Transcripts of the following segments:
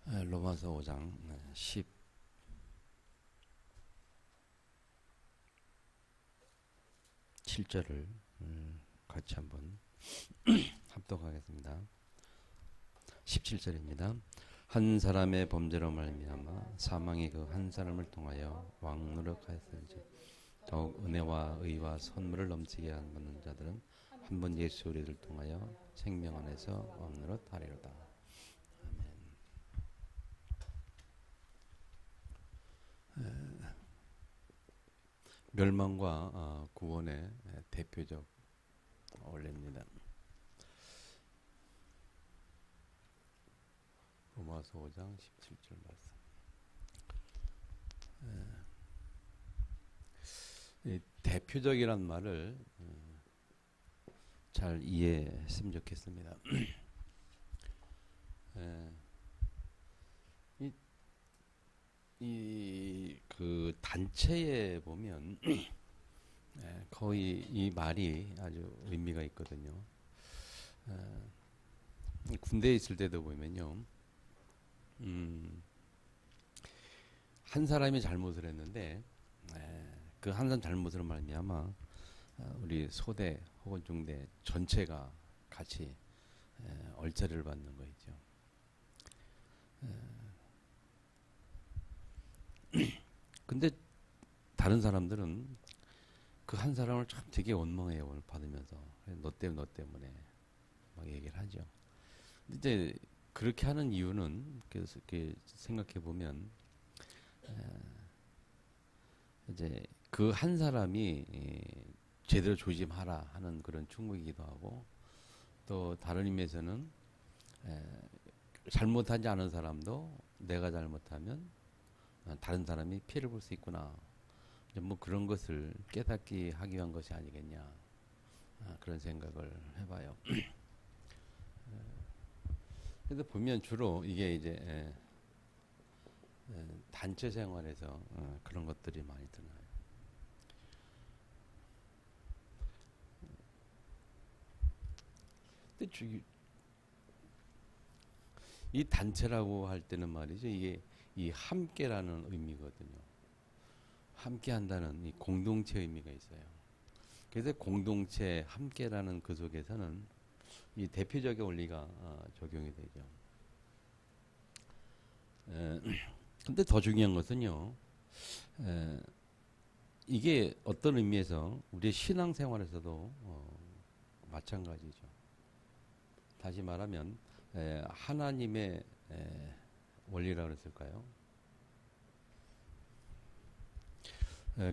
로마서 5장 17절을 같이 한번 합독하겠습니다. 17절입니다. 한 사람의 범죄로 말미암아 사망이 그 한 사람을 통하여 왕노릇하였을지 더욱 은혜와 의와 선물을 넘치게 하는 자들은 한 번 예수 우리를 통하여 생명 안에서 왕노릇하리로다. 멸망과 구원의 대표적 원리입니다. 로마서 5장 17절 말씀. 이 대표적이란 말을 잘 이해했으면 좋겠습니다. 그 단체에 보면 거의 이 말이 아주 의미가 있거든요. 군대에 있을 때도 보면요, 한 사람이 잘못을 했는데 그 한 사람 잘못으로 말미암아 우리 소대 혹은 중대 전체가 같이 얼차리를 받는 거 있죠. 근데 다른 사람들은 그 한 사람을 참 되게 원망해요. 받으면서 너 때문에 막 얘기를 하죠. 근데 이제 그렇게 하는 이유는 그래서 이렇게 생각해 보면 이제 그 한 사람이 제대로 조심하라 하는 그런 충고이기도 하고, 또 다른 의미에서는 잘못하지 않은 사람도 내가 잘못하면 다른 사람이 피해를 볼 수 있구나, 뭐 그런 것을 깨닫게 하기 위한 것이 아니겠냐, 그런 생각을 해봐요. 그래서 보면 주로 이게 이제 단체 생활에서 그런 것들이 많이 드나요. 근데 이 단체라고 할 때는 말이죠, 이게 이 함께라는 의미거든요. 함께 한다는 이 공동체 의미가 있어요. 그래서 공동체 함께라는 그 속에서는 이 대표적인 원리가 적용이 되죠. 근데 더 중요한 것은요, 이게 어떤 의미에서 우리의 신앙생활에서도 마찬가지죠. 다시 말하면 하나님의 원리라고 그랬을까요?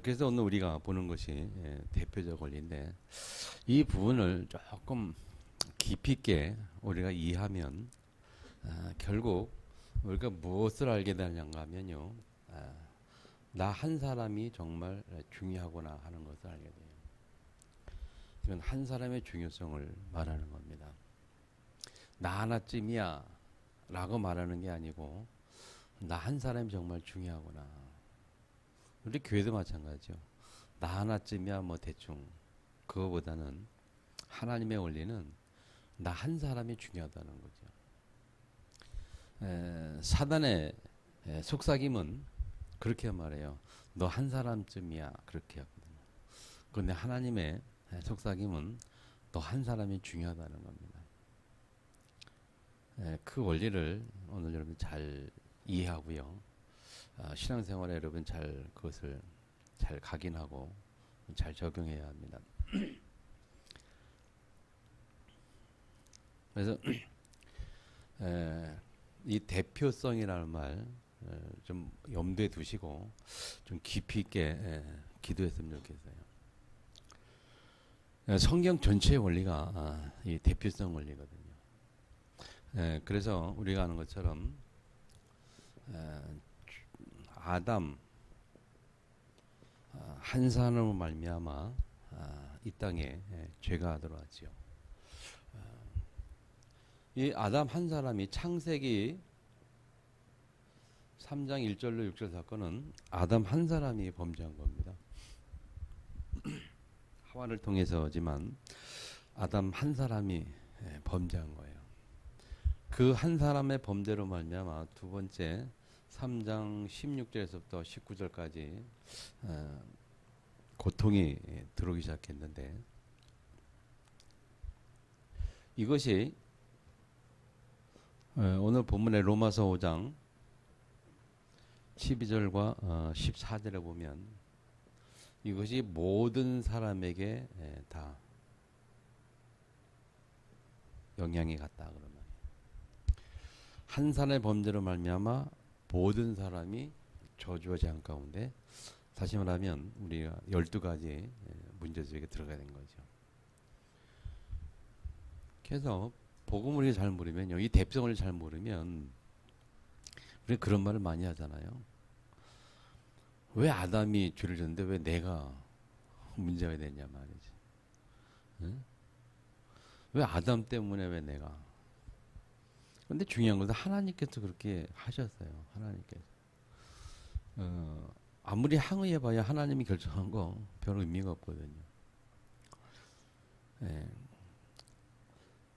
그래서 오늘 우리가 보는 것이 대표적 원리인데, 이 부분을 조금 깊이 있게 우리가 이해하면 결국 우리가 무엇을 알게 되는가 하면요, 나 한 사람이 정말 중요하구나 하는 것을 알게 돼요. 이건 한 사람의 중요성을 말하는 겁니다. 나 하나쯤이야 라고 말하는 게 아니고, 나 한 사람이 정말 중요하구나. 우리 교회도 마찬가지죠. 나 하나쯤이야 뭐 대충, 그거보다는 하나님의 원리는 나 한 사람이 중요하다는 거죠. 사단의 속삭임은 그렇게 말해요. 너 한 사람쯤이야, 그렇게 하거든요. 그런데 하나님의 속삭임은 너 한 사람이 중요하다는 겁니다. 그 원리를 오늘 여러분 잘 이해하고요, 신앙생활에 여러분 잘 그것을 잘 각인하고 잘 적용해야 합니다. 그래서 이 대표성이라는 말 좀 염두에 두시고 좀 깊이 있게 기도했으면 좋겠어요. 성경 전체의 원리가 이 대표성 원리거든요. 그래서 우리가 아는 것처럼 아담 한 사람으로 말미암아 이 땅에 죄가 들어왔지요. 이 아담 한 사람이 창세기 3장 1절로 6절 사건은 아담 한 사람이 범죄한 겁니다. 하와를 통해서지만 아담 한 사람이 범죄한 거예요. 그 한 사람의 범죄로 말미암아 두 번째 3장 16절에서부터 19절까지 고통이 들어오기 시작했는데 이것이 오늘 본문의 로마서 5장 12절과 14절에 보면 이것이 모든 사람에게 다 영향이 갔다 그러면 한 사람의 범죄로 말미암아 모든 사람이 저주와 재앙 가운데 다시 말하면 우리가 12가지 문제 속에 들어가야 되는 거죠. 그래서 복음을 우리가 잘 모르면요, 이 대표성을 잘 모르면 우리 그런 말을 많이 하잖아요. 왜 아담이 죄를 졌는데 왜 내가 문제가 됐냐 말이지. 응? 왜 아담 때문에 왜 내가? 근데 중요한 것은 하나님께서 그렇게 하셨어요. 하나님께서. 아무리 항의해봐야 하나님이 결정한 거 별 의미가 없거든요. 예.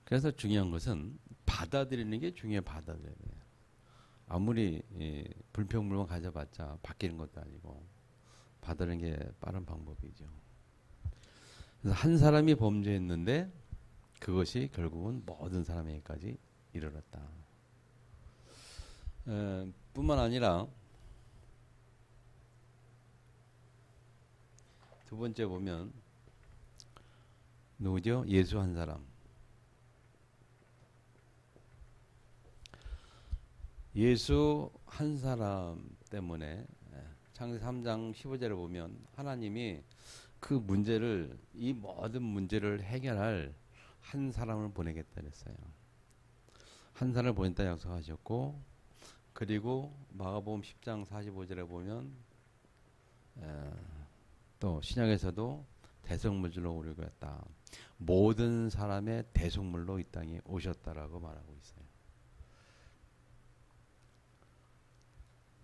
그래서 중요한 것은 받아들이는 게 중요해. 받아들여야 돼요. 아무리 불평불만 가져봤자 바뀌는 것도 아니고 받아들이는 게 빠른 방법이죠. 그래서 한 사람이 범죄했는데 그것이 결국은 모든 사람에게까지 이르렀다. 뿐만 아니라 두 번째 보면 누구죠? 예수 한 사람. 예수 한 사람 때문에 창세기 3장 15절에 보면 하나님이 그 문제를 이 모든 문제를 해결할 한 사람을 보내겠다 그랬어요. 한 사람을 보냈다 약속하셨고 그리고 마가복음 10장 45절에 보면 또 신약에서도 대속물질로 오려고 했다. 모든 사람의 대속물로 이 땅에 오셨다라고 말하고 있어요.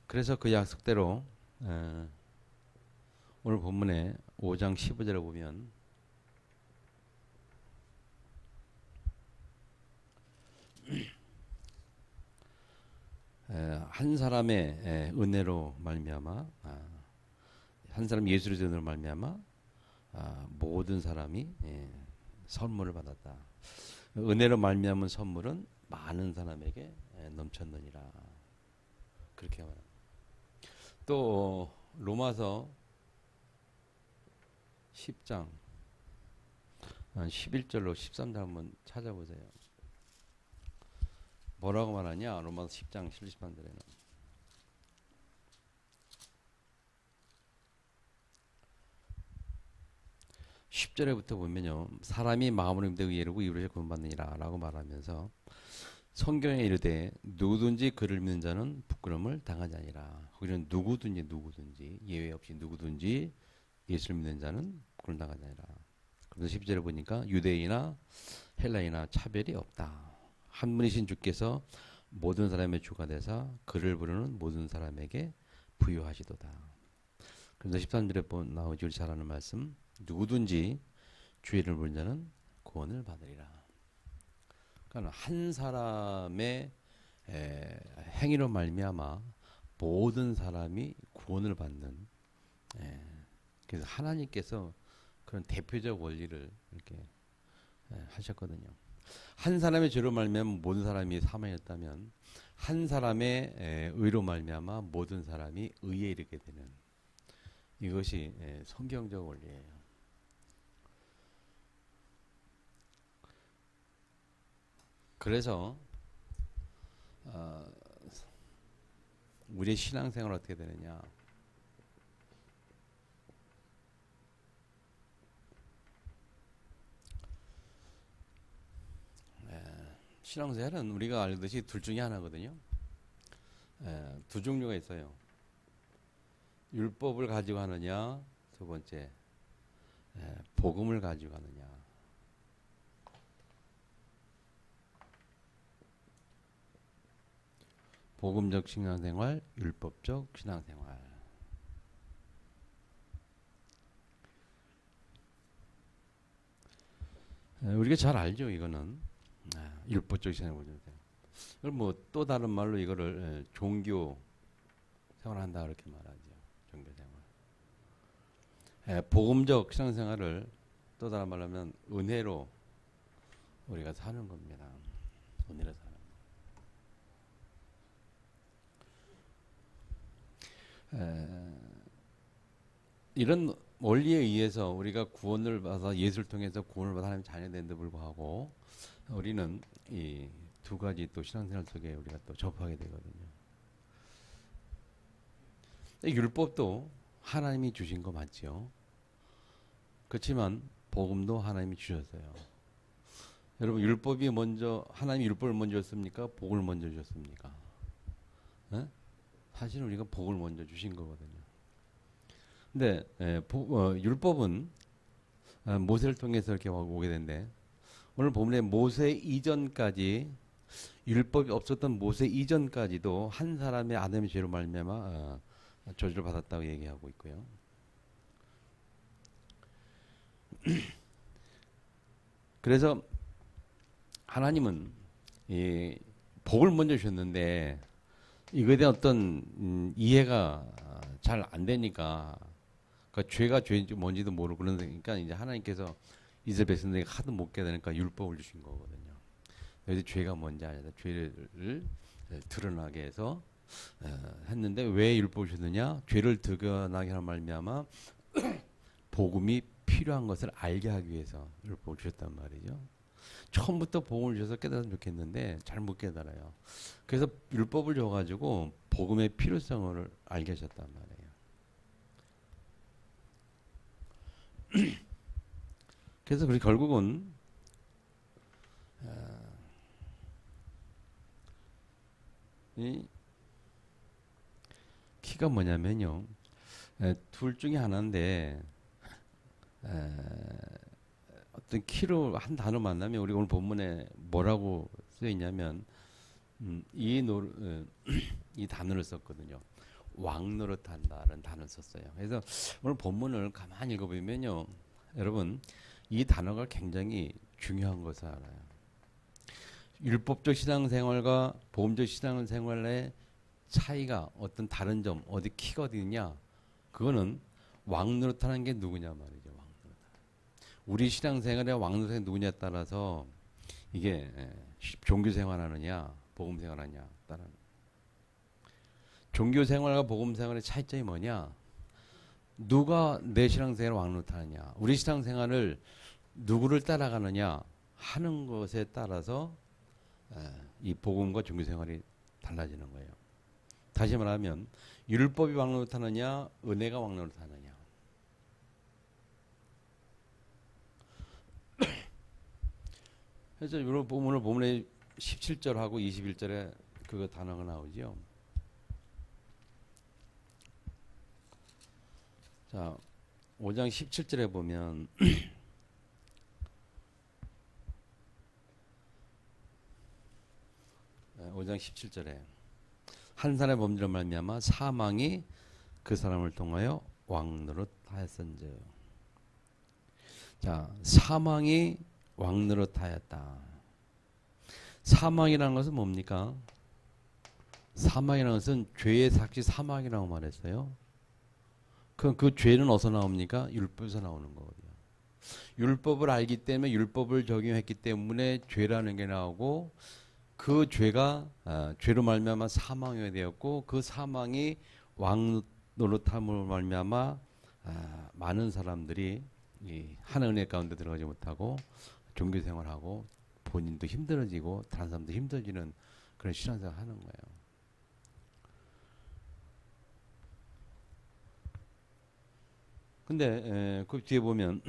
그래서 그 약속대로 오늘 본문에 5장 15절에 보면 한 사람의 은혜로 말미암아 한 사람 예수의 은혜로 말미암아 모든 사람이 선물을 받았다. 은혜로 말미암은 선물은 많은 사람에게 넘쳤느니라. 그렇게 말합니다. 또 로마서 10장 11절로 13절 한번 찾아보세요. 뭐라고 말하냐? 로마서 10장 13절에는 10절에부터 보면요. 사람이 마음으로 믿어 의롭고 이루어져 구원받느니라 라고 말하면서 성경에 이르되 누구든지 그를 믿는 자는 부끄러움을 당하지 아니라. 거기는 누구든지 예외 없이 누구든지 예수를 믿는 자는 부끄러움 당하지 아니라. 그래서 10절에 보니까 유대인이나 헬라인이나 차별이 없다. 한 분이신 주께서 모든 사람의 주가 되사 그를 부르는 모든 사람에게 부유하시도다. 그래서 13절에 나오지 우리 잘 아는 말씀. 누구든지 주의 이름을 부르는 자는 구원을 받으리라. 그러니까 한 사람의 행위로 말미암아 모든 사람이 구원을 받는. 그래서 하나님께서 그런 대표적 원리를 이렇게 하셨거든요. 한 사람의 죄로 말미암아 모든 사람이 사망했다면 한 사람의 의로 말미암아 모든 사람이 의에 이르게 되는 이것이 성경적 원리예요. 그래서 우리의 신앙생활 어떻게 되느냐? 신앙생활은 우리가 알듯이 둘 중에 하나거든요. 두 종류가 있어요. 율법을 가지고 하느냐, 두 번째 복음을 가지고 하느냐. 복음적 신앙생활, 율법적 신앙생활. 우리가 잘 알죠, 이거는. 율법적 신앙생활. 그걸 뭐 또 다른 말로 이거를 종교 생활한다 그렇게 말하죠. 종교 생활. 복음적 신앙생활을 또 다른 말로 하면 은혜로 우리가 사는 겁니다. 은혜로 사는 이런 원리에 의해서 우리가 구원을 받아 예수를 통해서 구원을 받아 하나님 자녀된데 불구하고 우리는 이 두 가지 또 신앙생활 속에 우리가 또 접하게 되거든요. 율법도 하나님이 주신 거 맞죠? 그렇지만 복음도 하나님이 주셨어요. 여러분 율법이 먼저 하나님이 율법을 먼저 줬습니까? 복을 먼저 주셨습니까? 네? 사실 우리가 복을 먼저 주신 거거든요. 근데 율법은 모세를 통해서 이렇게 오게 된데 오늘 본문에 모세 이전까지 율법이 없었던 모세 이전까지도 한 사람의 아담의 죄로 말미암아 저주를 받았다고 얘기하고 있고요. 그래서 하나님은 이 복을 먼저 주셨는데 이거에 대한 어떤 이해가 잘 안 되니까 그러니까 죄가 죄인지 뭔지도 모르고 그러니까 이제 하나님께서 이스라엘 백성들에게 하도 못 깨달으니까 율법을 주신 거거든요. 그래서 죄가 뭔지 아니다. 죄를 드러나게 해서 했는데 왜 율법을 주느냐? 죄를 드러나게 하는 말미암아 복음이 필요한 것을 알게 하기 위해서 율법을 주셨단 말이죠. 처음부터 복음을 주셔서 깨달으면 좋겠는데 잘 못 깨달아요. 그래서 율법을 줘가지고 복음의 필요성을 알게 하셨단 말이에요. 그래서 결국은 이 키가 뭐냐면요. 둘 중에 하나인데 어떤 키로 한 단어 만나면 우리 오늘 본문에 뭐라고 쓰여 있냐면 이 단어를 썼거든요. 왕노릇한다는 단어를 썼어요. 그래서 오늘 본문을 가만히 읽어보면요. 여러분 이 단어가 굉장히 중요한 것을 알아요. 율법적 신앙생활과 보험적 신앙생활의 차이가 어떤 다른 점, 어디 키가 어디 있냐? 그거는 왕노릇하는 게 누구냐 말이죠. 왕노릇. 우리 신앙생활의 왕노릇이 누구냐에 따라서 이게 종교생활하느냐, 복음생활하느냐 따라. 종교생활과 복음생활의 차이점이 뭐냐? 누가 내 신앙생활을 왕노릇하느냐? 우리 신앙생활을 누구를 따라가느냐 하는 것에 따라서 이 복음과 종교생활이 달라지는 거예요. 다시 말하면 율법이 왕노릇하느냐 은혜가 왕노릇하느냐. 그래서 오늘 본문에 17절하고 21절에 그 단어가 나오죠. 자, 5장 17절에 보면 5장 17절에 한 사람의 범죄로 말미암아 사망이 그 사람을 통하여 왕노릇하였은즉. 자, 사망이 왕노릇하였다. 사망이라는 것은 뭡니까? 사망이라는 것은 죄의 삭시 사망이라고 말했어요. 그 죄는 어디서 나옵니까? 율법에서 나오는 거거든요. 율법을 알기 때문에 율법을 적용했기 때문에 죄라는 게 나오고 그 죄가 죄로 말미암아 사망이 되었고 그 사망이 왕노릇함으로 말미암아 많은 사람들이 이 하나님 은혜 가운데 들어가지 못하고 종교 생활하고 본인도 힘들어지고 다른 사람도 힘들어지는 그런 신앙생활 하는 거예요. 근데 그 뒤에 보면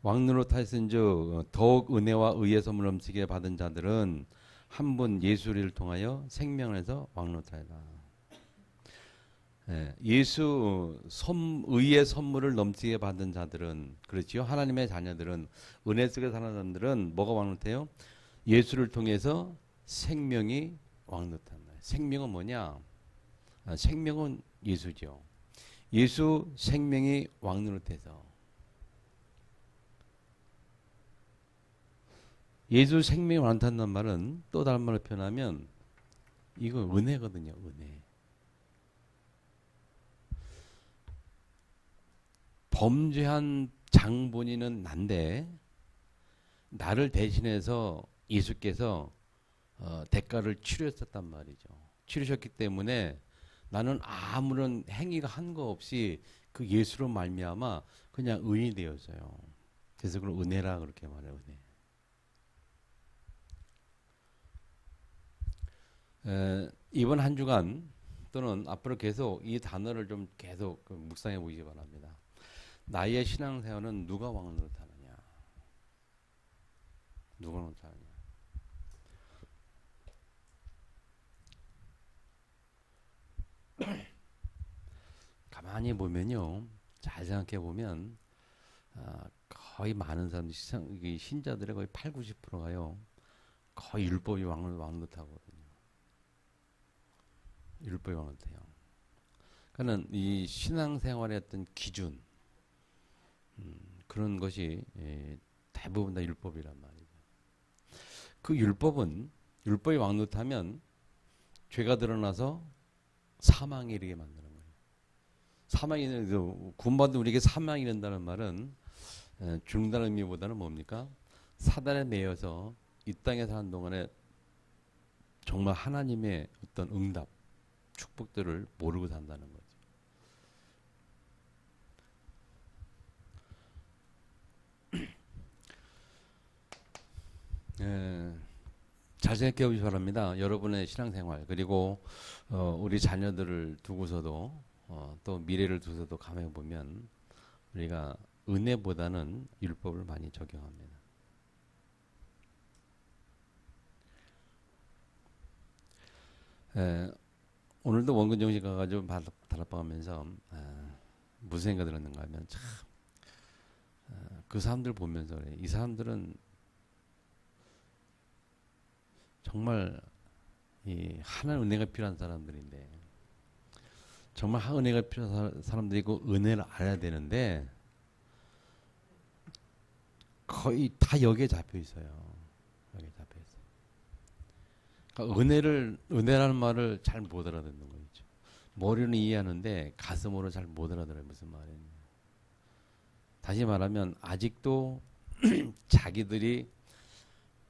왕노릇하였은즉 더욱 은혜와 의의 선물 넘치게 받은 자들은 한 분 예수를 통하여 생명에서 왕노릇하였다. 예수 의의 선물을 넘치게 받은 자들은 그렇지요. 하나님의 자녀들은 은혜 속에 사는 사람들은 뭐가 왕노릇해요? 예수를 통해서 생명이 왕노릇한다. 생명은 뭐냐? 생명은 예수죠. 예수 생명이 왕노릇해서 예수 생명이 많다는 말은 또 다른 말로 표현하면 이거 은혜거든요. 은혜. 범죄한 장본인은 난데 나를 대신해서 예수께서 대가를 치르셨단 말이죠. 치르셨기 때문에 나는 아무런 행위가 한 거 없이 그 예수로 말미암아 그냥 의인이 되었어요. 그래서 그걸 은혜라 그렇게 말해요. 은혜. 이번 한 주간 또는 앞으로 계속 이 단어를 좀 계속 묵상해 보시기 바랍니다. 나의 신앙생활은 누가 왕을 노릇하느냐? 누가 노릇하느냐? 가만히 보면요, 잘 생각해 보면 거의 많은 사람들 신자들의 거의 8, 90%가요 거의 율법이 왕을 노릇하거든요. 율법이 왕을 노릇해요. 그러니까 이 신앙생활의 어떤 기준 그런 것이 대부분 다 율법이란 말이죠. 그 율법이 왕노릇하면 죄가 드러나서 사망에 이르게 만드는 거예요. 사망이 이르는 구원받은 우리에게 사망이 이른다는 말은 죽는다는 의미보다는 뭡니까? 사단에 매여서 이 땅에 사는 동안에 정말 하나님의 어떤 응답, 축복들을 모르고 산다는 거죠. 잘 생각해 보시기 바랍니다. 여러분의 신앙생활 그리고 우리 자녀들을 두고서도 또 미래를 두고서도 가만히 보면 우리가 은혜보다는 율법을 많이 적용합니다. 오늘도 원근 정식 가가지고 다락방하면서 무슨 생각 들었는가 하면 참 그 사람들 보면서 그래. 이 사람들은 정말 이 하나님 은혜가 필요한 사람들인데 정말 은혜가 필요한 사람들이고 은혜를 알아야 되는데 거의 다 여기에 잡혀 있어요. 여기에 잡혀 있어요. 그러니까 은혜라는 말을 잘 못 알아듣는 거죠. 머리는 이해하는데 가슴으로 잘 못 알아들어요. 무슨 말이냐. 다시 말하면 아직도 자기들이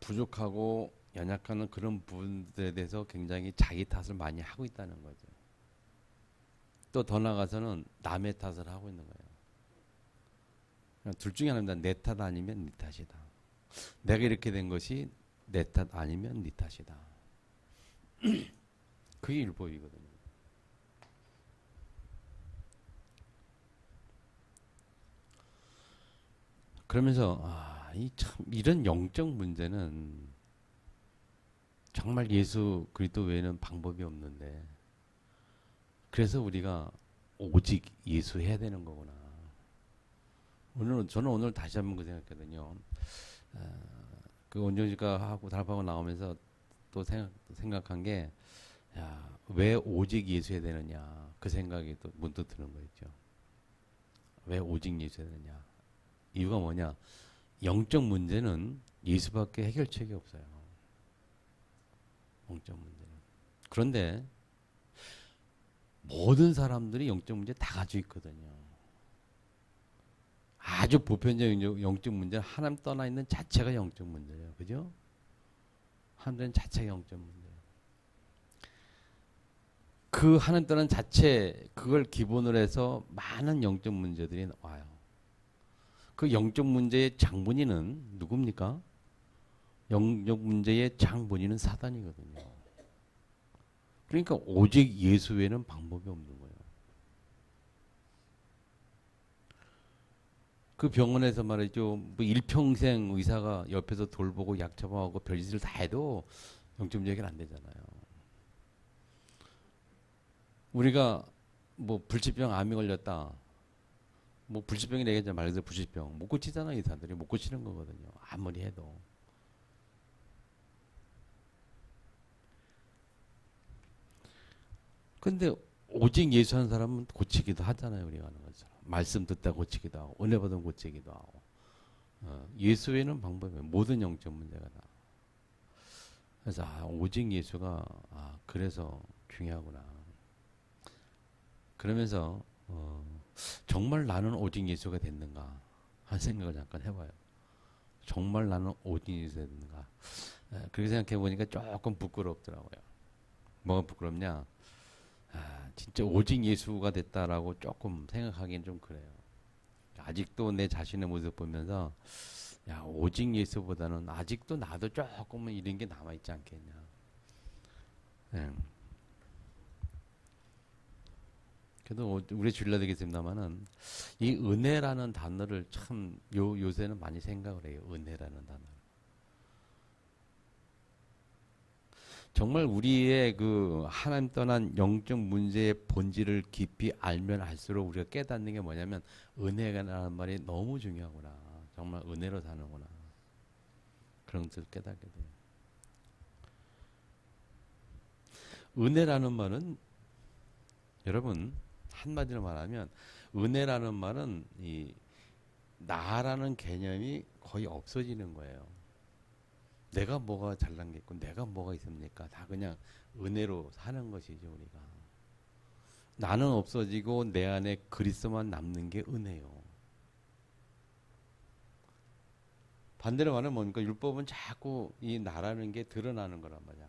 부족하고 연약한 그런 부분들에 대해서 굉장히 자기 탓을 많이 하고 있다는 거죠. 또 더 나아가서는 남의 탓을 하고 있는 거예요. 둘 중에 하나입니다. 내 탓 아니면 네 탓이다. 내가 이렇게 된 것이 내 탓 아니면 네 탓이다. 그게 율법이거든요. 그러면서 이런 영적 문제는 정말 예수 그리스도 외에는 방법이 없는데 그래서 우리가 오직 예수 해야 되는 거구나. 저는 오늘 다시 한번 그 생각했거든요. 그 원정지가 하고 달방하고 나오면서 또 생각한 게 왜 오직 예수 해야 되느냐 그 생각이 또 문득 드는 거 있죠. 왜 오직 예수 해야 되느냐. 이유가 뭐냐. 영적 문제는 예수밖에 해결책이 없어요. 영적 문제는. 그런데 모든 사람들이 영적 문제 다 가지고 있거든요. 아주 보편적인 영적 문제는 하나님 떠나 있는 자체가 영적 문제예요. 그죠? 하나님 자체가 영적 문제예요. 그 하나님 떠난 자체 그걸 기본으로 해서 많은 영적 문제들이 와요. 그 영적 문제의 장본인은 누굽니까? 영적 문제의 장본인은 사단이거든요. 그러니까 오직 예수 외에는 방법이 없는 거예요. 그 병원에서 말이죠. 뭐 일평생 의사가 옆에서 돌보고 약 처방하고 별짓을 다 해도 영적 문제 해결 안 되잖아요. 우리가 뭐 불치병 암이 걸렸다. 뭐 불치병이 되겠죠. 말 그대로 불치병. 못 고치잖아요. 의사들이 못 고치는 거거든요. 아무리 해도. 근데 오직 예수 하는 사람은 고치기도 하잖아요. 우리가 하는 것처럼. 말씀 듣다 고치기도 하고 은혜 받으면 고치기도 하고. 예수 외에는 방법이 모든 영적 문제가 다. 그래서 오직 예수가 그래서 중요하구나. 그러면서 정말 나는 오직 예수가 됐는가 한 생각을 잠깐 해봐요. 정말 나는 오직 예수가 됐는가. 그렇게 생각해 보니까 조금 부끄럽더라고요. 뭐가 부끄럽냐? 진짜 오직 예수가 됐다라고 조금 생각하기는 좀 그래요. 아직도 내 자신의 모습 보면서 오직 예수보다는 아직도 나도 조금은 이런 게 남아있지 않겠냐. 예. 그래도 우리 주일날 되겠습니다만은 이 은혜라는 단어를 참 요새는 많이 생각을 해요. 은혜라는 단어. 정말 우리의 그 하나님 떠난 영적 문제의 본질을 깊이 알면 알수록 우리가 깨닫는 게 뭐냐면 은혜라는 말이 너무 중요하구나. 정말 은혜로 사는구나. 그런 것을 깨닫게 돼요. 은혜라는 말은 여러분 한마디로 말하면 은혜라는 말은 이 나라는 개념이 거의 없어지는 거예요. 내가 뭐가 잘난 게 있고 내가 뭐가 있습니까? 다 그냥 은혜로 사는 것이죠, 우리가. 나는 없어지고 내 안에 그리스도만 남는 게 은혜요. 반대로 말하면 뭡니까? 율법은 자꾸 이 나라는 게 드러나는 거란 말이야.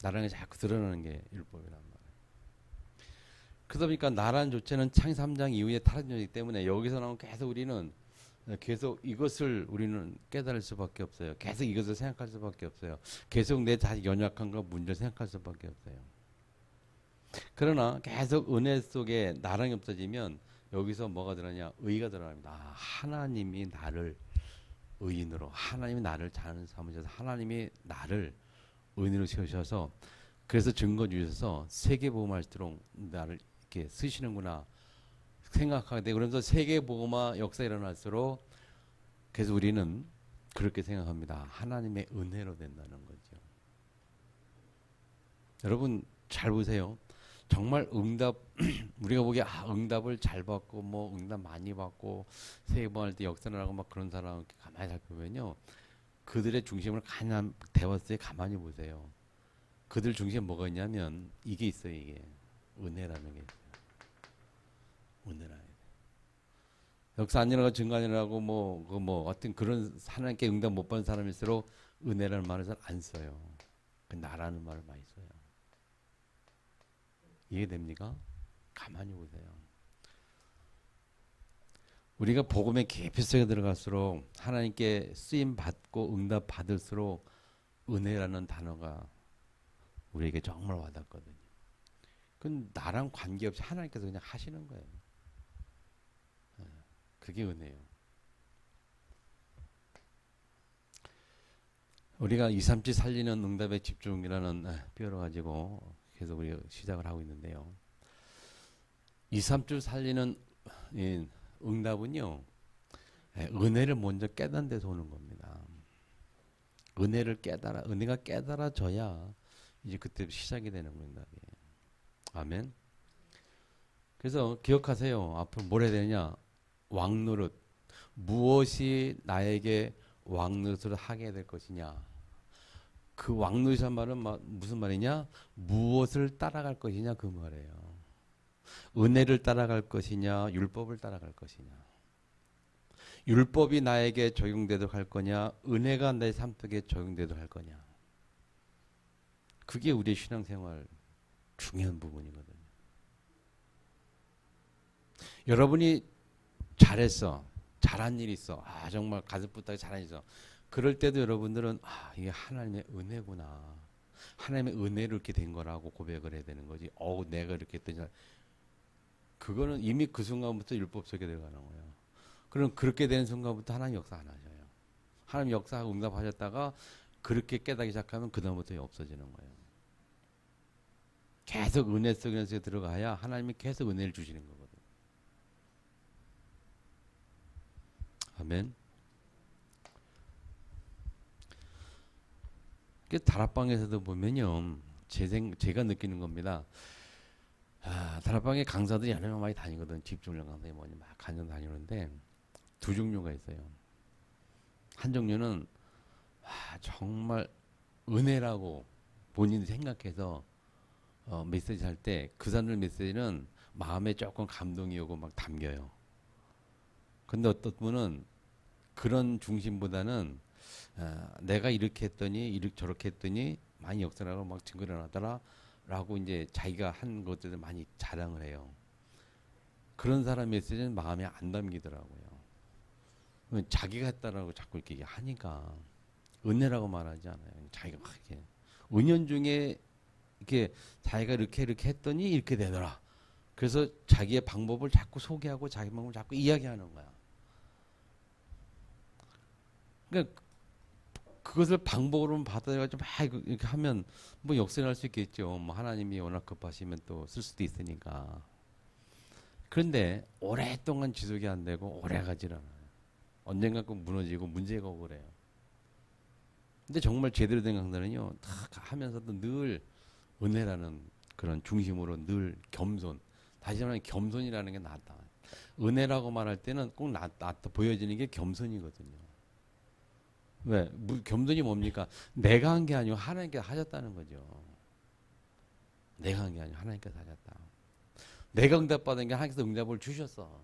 나라는 게 자꾸 드러나는 게 율법이란 말이야. 그러다 보니까 나라는 조체는 창세 3장 이후에 타락되기 때문에 여기서 나오면 계속 우리는 계속 이것을 우리는 깨달을 수밖에 없어요. 계속 이것을 생각할 수밖에 없어요. 계속 내 자식 연약한가 문제를 생각할 수밖에 없어요. 그러나 계속 은혜 속에 나랑이 없어지면 여기서 뭐가 드러나냐? 의가 드러납니다. 하나님이 나를 의인으로, 하나님이 나를 잘 삼으셔서 하나님이 나를 의인으로 세우셔서 그래서 증거 주셔서 세계복음할수록 나를 이렇게 쓰시는구나 생각하게 되고 그러면서 세계복음화 역사 일어날수록 그래서 우리는 그렇게 생각합니다. 하나님의 은혜로 된다는 거죠. 여러분 잘 보세요. 정말 응답 우리가 보기에 응답을 잘 받고 뭐 응답 많이 받고 세계복음할 때 역사를 하고 막 그런 사람 가만히 살펴보면요. 그들의 중심을 가만 대웠을 때 가만히 보세요. 그들 중심에 뭐가 있냐면 이게 있어요. 이게 은혜라는 게 있어요. 은혜라는 게. 역사 안 일어나고 증거 안 일어나고 뭐 어떤 그런 하나님께 응답 못 받은 사람일수록 은혜라는 말을 잘 안 써요. 나라는 말을 많이 써요. 이해됩니까? 가만히 보세요. 우리가 복음의 깊이 속에 들어갈수록 하나님께 쓰임 받고 응답 받을수록 은혜라는 단어가 우리에게 정말 와닿거든요. 그건 나랑 관계없이 하나님께서 그냥 하시는 거예요. 그게 은혜예요. 우리가 2, 3치 살리는 응답의 집중이라는 뼈를 가지고 계속 우리가 시작을 하고 있는데요. 2, 3주 살리는 응답은요. 은혜를 먼저 깨닫는 데서 오는 겁니다. 은혜가 깨달아져야 이제 그때 시작이 되는 응답이에요. 아멘. 그래서 기억하세요. 앞으로 뭘 해야 되느냐? 왕노릇. 무엇이 나에게 왕노릇을 하게 될 것이냐? 그 왕노릇이란 말은 무슨 말이냐? 무엇을 따라갈 것이냐 그 말이에요. 은혜를 따라갈 것이냐, 율법을 따라갈 것이냐. 율법이 나에게 적용되도록 할 거냐, 은혜가 내 삶 속에 적용되도록 할 거냐. 그게 우리의 신앙생활 중요한 부분이거든요. 여러분이 잘했어. 잘한 일 있어. 정말 가슴부터 잘한 일 있어. 그럴 때도 여러분들은 이게 하나님의 은혜구나. 하나님의 은혜로 이렇게 된 거라고 고백을 해야 되는 거지. 내가 이렇게 했더니 그거는 이미 그 순간부터 율법 속에 들어가는 거예요. 그럼 그렇게 되는 순간부터 하나님 역사 안 하셔요. 하나님 역사하고 응답하셨다가 그렇게 깨닫기 시작하면 그 다음부터 없어지는 거예요. 계속 은혜 속에 들어가야 하나님이 계속 은혜를 주시는 거거든요. 아멘. 그 다락방에서도 보면요, 제가 느끼는 겁니다. 다락방에 강사들이 여러 명 많이 다니거든. 집중력 강사에 막 간증 다니는데 두 종류가 있어요. 한 종류는 정말 은혜라고 본인이 생각해서 메시지 할 때 그 사람들 메시지는 마음에 조금 감동이 오고 막 담겨요. 근데 어떤 분은 그런 중심보다는 내가 이렇게 했더니 이렇게 저렇게 했더니 많이 역사라고 막 증거를 나더라 라고 이제 자기가 한 것들을 많이 자랑을 해요. 그런 사람 메시지는 마음에 안 담기더라고요. 자기가 했다라고 자꾸 이렇게 하니까 은혜라고 말하지 않아요. 자기가 막 이렇게 은연중에 이렇게 자기가 이렇게 했더니 이렇게 되더라. 그래서 자기의 방법을 자꾸 소개하고 자기 방법을 자꾸 이야기하는 거야. 그러니까 그것을 방법으로만 받아가지고 막 이렇게 하면 뭐 역설할 수 있겠죠. 뭐 하나님이 워낙 급하시면 또 쓸 수도 있으니까. 그런데 오랫동안 지속이 안 되고 오래 가질 않아요. 언젠가 꼭 무너지고 문제가 오고 그래요. 근데 정말 제대로 된 강사는요, 다 하면서도 늘 은혜라는 그런 중심으로 늘 겸손. 다시 말하면 겸손이라는 게 낫다. 은혜라고 말할 때는 꼭 낫다 보여지는 게 겸손이거든요. 왜? 겸손이 뭡니까? 내가 한 게 아니고 하나님께서 하셨다는 거죠. 내가 한 게 아니고 하나님께서 하셨다. 내가 응답받은 게 하나님께서 응답을 주셨어.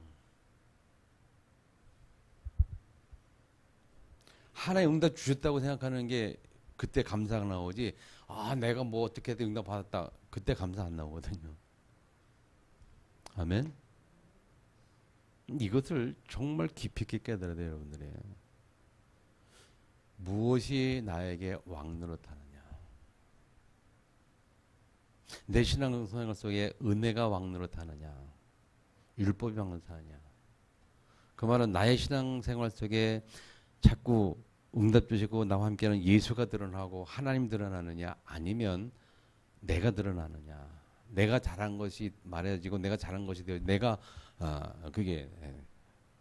하나님 응답 주셨다고 생각하는 게 그때 감사가 나오지. 아, 내가 뭐 어떻게든 응답 받았다. 그때 감사 안 나오거든요. 아멘. 이것을 정말 깊이 있게 깨달아야 돼요, 여러분들이. 무엇이 나에게 왕 노릇하느냐. 내 신앙생활 속에 은혜가 왕 노릇하느냐. 율법이 왕 노릇하느냐. 그 말은 나의 신앙생활 속에 자꾸 응답 주시고 나와 함께하는 예수가 드러나고 하나님 드러나느냐, 아니면 내가 드러나느냐. 내가 잘한 것이 말해지고 내가 잘한 것이 되어 내가 그게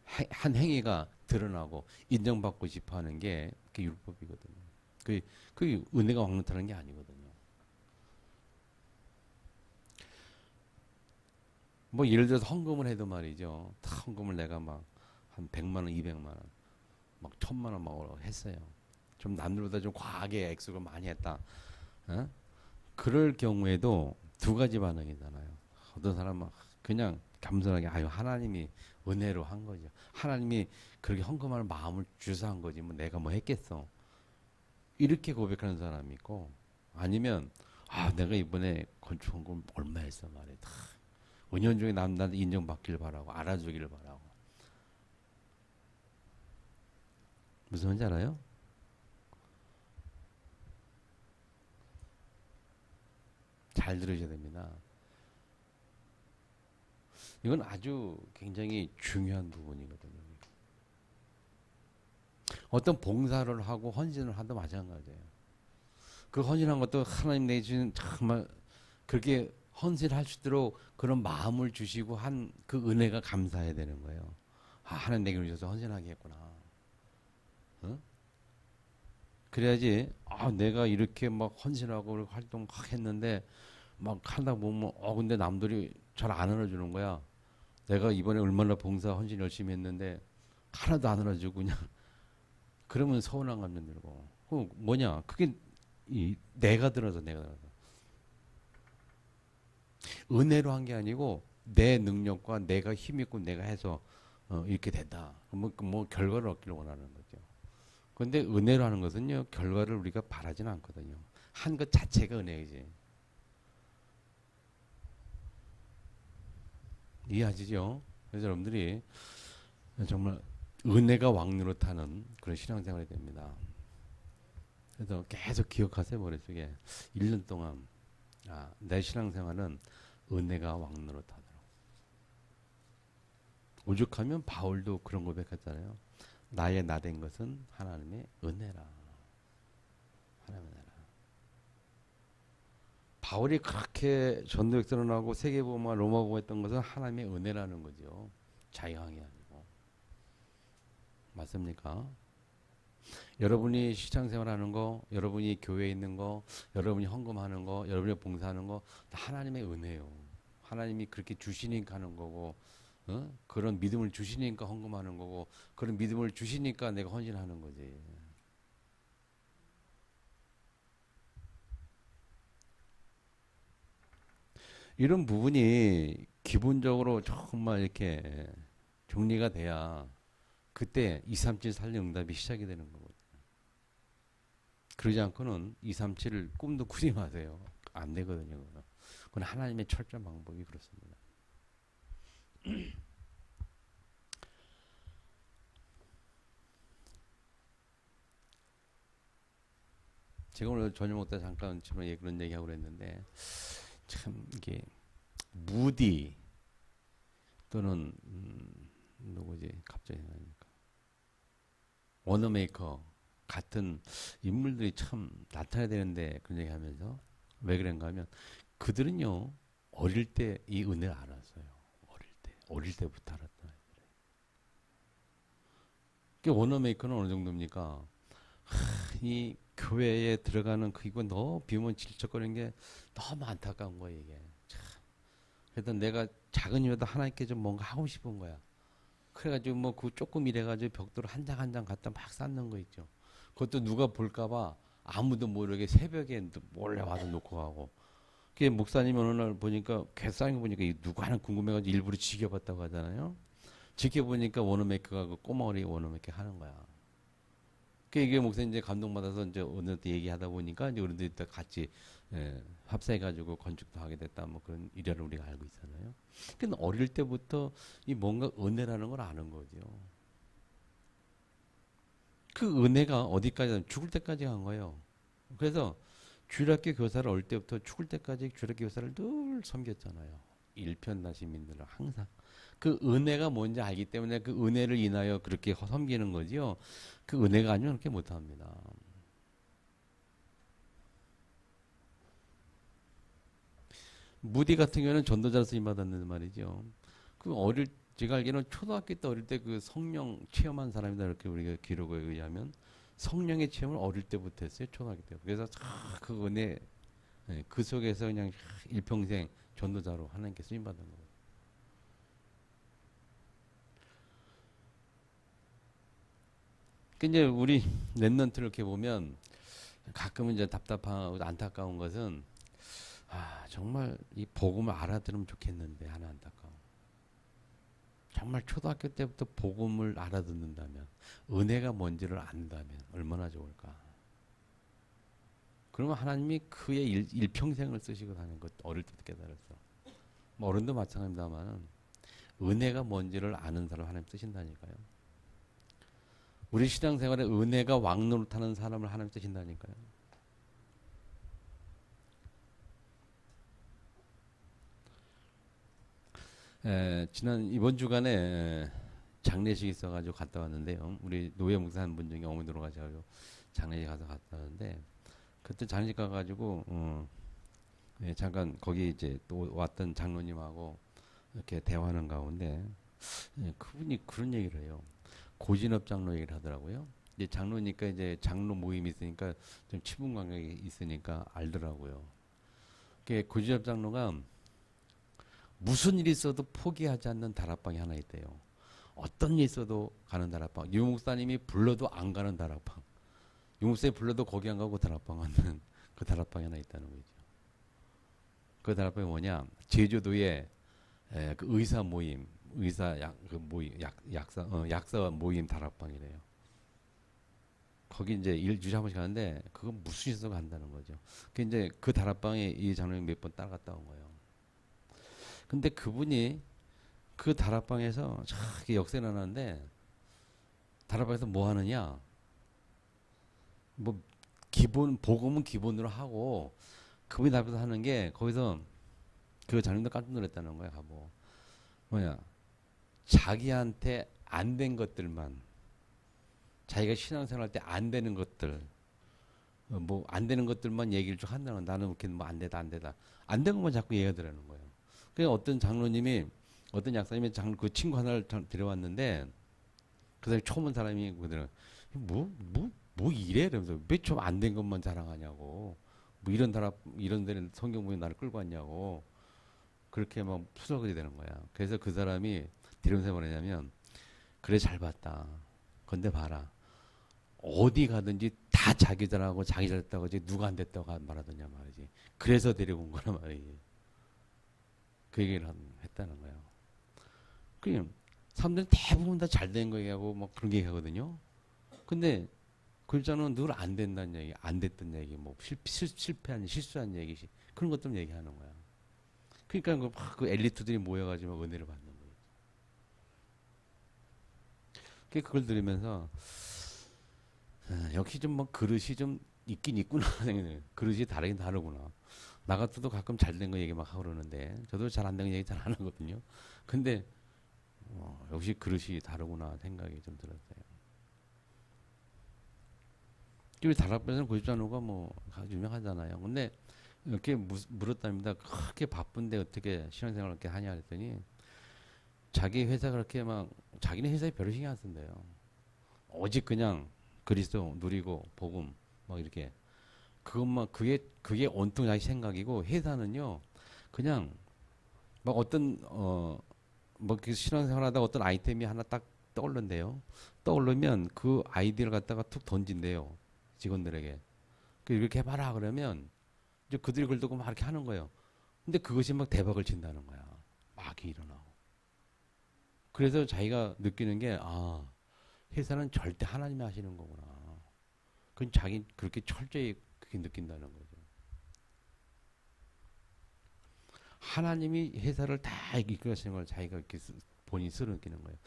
한 행위가 드러나고 인정받고 싶어 하는 게 그게 율법이거든요. 그게 은혜가 왕노릇하는 게 아니거든요. 뭐 예를 들어서 헌금을 해도 말이죠. 다 헌금을 내가 막 한 100만 원, 200만 원, 막 1000만 원 막 했어요. 좀 남들보다 좀 과하게 액수를 많이 했다. 어? 그럴 경우에도 두 가지 반응이잖아요. 어떤 사람은 그냥 겸손하게 아유 하나님이 은혜로 한 거죠. 하나님이 그렇게 헌금할 마음을 주셔서 한 거지 뭐 내가 뭐 했겠어. 이렇게 고백하는 사람이 있고, 아니면 아 내가 이번에 건축 헌금 얼마 했어 말이야. 은연중에 남한테 인정받기를 바라고 알아주기를 바라고. 무슨 말인지 알아요? 잘 들으셔야 됩니다. 이건 아주 굉장히 중요한 부분이거든요. 어떤 봉사를 하고 헌신을 하도 마찬가지예요. 그 헌신한 것도 하나님 내주신 정말 그렇게 헌신할 수 있도록 그런 마음을 주시고 한 그 은혜가 감사해야 되는 거예요. 아, 하나님 내게 주셔서 헌신하게 했구나. 어? 그래야지 아, 내가 이렇게 막 헌신하고 활동 막 했는데 막 하다 보면 근데 남들이 잘 안 알아주는 거야. 내가 이번에 얼마나 봉사 헌신 열심히 했는데 하나도 안 알아주고 그냥 그러면 서운한 감정 들고. 그 뭐냐? 그게 내가 들어서 은혜로 한 게 아니고 내 능력과 내가 힘있고 내가 해서 이렇게 됐다. 뭐 결과를 얻기를 원하는 거죠. 그런데 은혜로 하는 것은요 결과를 우리가 바라지는 않거든요. 한 것 자체가 은혜이지. 이해하시죠? 그래서 여러분들이 정말 은혜가 왕으로 타는 그런 신앙생활이 됩니다. 그래서 계속 기억하세요, 머릿속에. 1년 동안 내 신앙생활은 은혜가 왕으로 타더라. 오죽하면 바울도 그런 고백했잖아요. 나의 나된 것은 하나님의 은혜라. 하나님의 은혜라. 바울이 그렇게 전도역사를 하고 세계복음화 로마복음 했던 것은 하나님의 은혜라는 거죠. 자유항이 아니고. 맞습니까? 여러분이 시장생활하는 거, 여러분이 교회에 있는 거, 여러분이 헌금하는 거, 여러분이 봉사하는 거 다 하나님의 은혜요. 하나님이 그렇게 주시니까 하는 거고, 그런 믿음을 주시니까 헌금하는 거고, 그런 믿음을 주시니까 내가 헌신하는 거지. 이런 부분이 기본적으로 정말 이렇게 정리가 돼야 그때 237 살림 응답이 시작이 되는 거거든요. 그러지 않고는 237을 꿈도 꾸지 마세요. 안 되거든요. 그건 하나님의 철저한 방법이 그렇습니다. 제가 오늘 저녁 먹다 잠깐 그런 얘기하고 그랬는데 참 이게 무디 또는 누구지 갑자기 생각나니까 워너메이커 같은 인물들이 참 나타나야 되는데 그런 얘기하면서 왜 그런가 하면 그들은요 어릴 때 이 은혜를 알았어요. 어릴 때부터 알았다. 워너메이커는 어느 정도입니까? 이 교회에 들어가는 이거 너무 비우면 질척거리는 게 너무 안타까운 거예요 이게. 참. 그래서 내가 작은 일이라도 하나님께 좀 뭔가 하고 싶은 거야. 그래가지고 뭐 그 조금 일해가지고 벽돌 한 장 한 장 갖다 막 쌓는 거 있죠. 그것도 누가 볼까봐 아무도 모르게 새벽에 몰래 와서 놓고 가고. 그게 목사님 어느 날 보니까 괴상히 보니까 누가 하나 궁금해가지고 일부러 지켜봤다고 하잖아요. 지켜보니까 워너메이커가 그 꼬마 어린이 워너메이커 하는 거야. 이게 목사님 이제 감동받아서 이제 어느 때 얘기하다 보니까 이제 어른들이 같이 합사해가지고 건축도 하게 됐다 뭐 그런 일화를 우리가 알고 있잖아요. 그러니까 어릴 때부터 이 뭔가 은혜라는 걸 아는 거죠. 그 은혜가 어디까지 죽을 때까지 간 거예요. 그래서 주일학교 교사를 어릴 때부터 죽을 때까지 주일학교 교사를 늘 섬겼잖아요. 일편단 시민들은 항상. 그 은혜가 뭔지 알기 때문에 그 은혜를 인하여 그렇게 섬기는 거지요. 그 은혜가 아니면 그렇게 못합니다. 무디 같은 경우는 전도자로 쓰임 받았는데 말이죠. 제가 알기로는 초등학교 때 어릴 때 그 성령 체험한 사람이다 이렇게 우리가 기록에 의하면 성령의 체험을 어릴 때부터 했어요. 초등학교 때. 그래서 그 은혜 그 속에서 그냥 일평생 전도자로 하나님께 쓰임 받은 거예요. 이제 우리 랩런트를 이렇게 보면 가끔은 이제 답답하고 안타까운 것은 정말 이 복음을 알아들으면 좋겠는데 하나 안타까워. 정말 초등학교 때부터 복음을 알아듣는다면 은혜가 뭔지를 안다면 얼마나 좋을까. 그러면 하나님이 그의 일평생을 쓰시고 하는 것 어릴 때부터 깨달았어. 뭐 어른도 마찬가지입니다만 은혜가 뭔지를 아는 사람 하나님 쓰신다니까요. 우리 신앙생활에 은혜가 왕노릇하는 사람을 하나님 쓰신다니까요. 이번 주간에 장례식이 있어가지고 갔다 왔는데요. 우리 노예 목사 한 분 중에 어머니 돌아가셔가지고 장례식 가서 갔다 왔는데 그때 장례식 가가지고 잠깐 거기 이제 또 왔던 장로님하고 이렇게 대화하는 가운데 그분이 그런 얘기를 해요. 고진업 장로 얘기를 하더라고요. 이제 장로니까 이제 장로 모임이 있으니까 좀 친분 관계가 있으니까 알더라고요. 고진업 장로가 무슨 일이 있어도 포기하지 않는 다락방이 하나 있대요. 어떤 일이 있어도 가는 다락방. 유 목사님이 불러도 안 가는 다락방. 유 목사님이 불러도 거기 안 가고 다락방 가는 그 다락방이 하나 있다는 거죠. 그 다락방이 뭐냐? 제주도에 그 의사 모임, 약사 모임 다락방이래요. 거기 이제 일주일에 한 번씩 가는데 그건 무슨 일이 있어도 간다는 거죠. 이제 그 다락방에 이 장로님 몇 번 따라갔다 온 거예요. 근데 그분이 그 다락방에서 저기 역사에 나는데 다락방에서 뭐 하느냐? 뭐 복음은 기본으로 하고 그분이 앞에서 하는 게 거기서 그 장님도 깜짝 놀랐다는 거야. 가보. 뭐냐? 자기한테 안 된 것들만 자기가 신앙생활 할 때 안 되는 것들 뭐 안 되는 것들만 얘기를 쭉 한다는 거야. 나는 이렇게 뭐 안 되다 안 된 것만 자꾸 얘기하더라는 거예요. 그러니까 어떤 장로님이 어떤 약사님이 그 친구 하나를 데려왔는데 그 사람이 처음 온 사람이 그러더라고요. 뭐 이래? 그러면서 왜 좀 안 된 것만 자랑하냐고. 뭐 이런 데는 성경 보면 나를 끌고 왔냐고. 그렇게 막 수석이 되는 거야. 그래서 그 사람이 데려오면서 뭐냐면 그래 잘 봤다. 근데 봐라. 어디 가든지 다 자기 잘하고 자기 잘했다고 하지 누가 안 됐다고 말하더냐 말이지. 그래서 데려온 거란 말이지. 그 얘기를 했다는 거예요. 그냥 사람들은 대부분 다 잘 된 거 얘기하고 뭐 그런 게 얘기하거든요. 근데 글자는 늘 안 된다는 얘기, 안 됐던 얘기, 뭐 실패한, 실수한 얘기, 그런 것들 얘기하는 거야. 그러니까 그 엘리트들이 모여가지고 막 은혜를 받는 거예요. 그걸 들으면서 역시 좀 뭐 그릇이 좀 있긴 있구나. 그릇이 다르긴 다르구나. 나 같아도 가끔 잘 된 거 얘기 막 하고 그러는데 저도 잘 안 된 거 얘기 잘 안 하거든요. 근데 역시 그릇이 다르구나 생각이 좀 들었어요. 우리 다락방에서는 고집찬호가 뭐 유명하잖아요. 근데 이렇게 물었답니다. 그렇게 바쁜데 어떻게 신앙생활을 이렇게 하냐 했더니 자기 회사 그렇게 막 자기는 회사에 별로 신경 안 쓴대요. 오직 그냥 그리스도 누리고 복음 막 이렇게 그것만 그게 온통 자기 생각이고 회사는요 그냥 막 어떤 뭐 신앙생활하다 어떤 아이템이 하나 딱 떠오른대요. 떠오르면 그 아이디어를 갖다가 툭 던진대요. 직원들에게. 이렇게 해봐라 그러면 이제 그들이 그걸 듣고 막 이렇게 하는 거예요. 근데 그것이 막 대박을 친다는 거야. 막이 일어나고. 그래서 자기가 느끼는 게 회사는 절대 하나님이 하시는 거구나. 그건 자기 그렇게 철저히 그렇게 느낀다는 거죠. 하나님이 회사를 다 이끌어가시는 걸 자기가 이렇게 본인이 스스로 느끼는 거예요.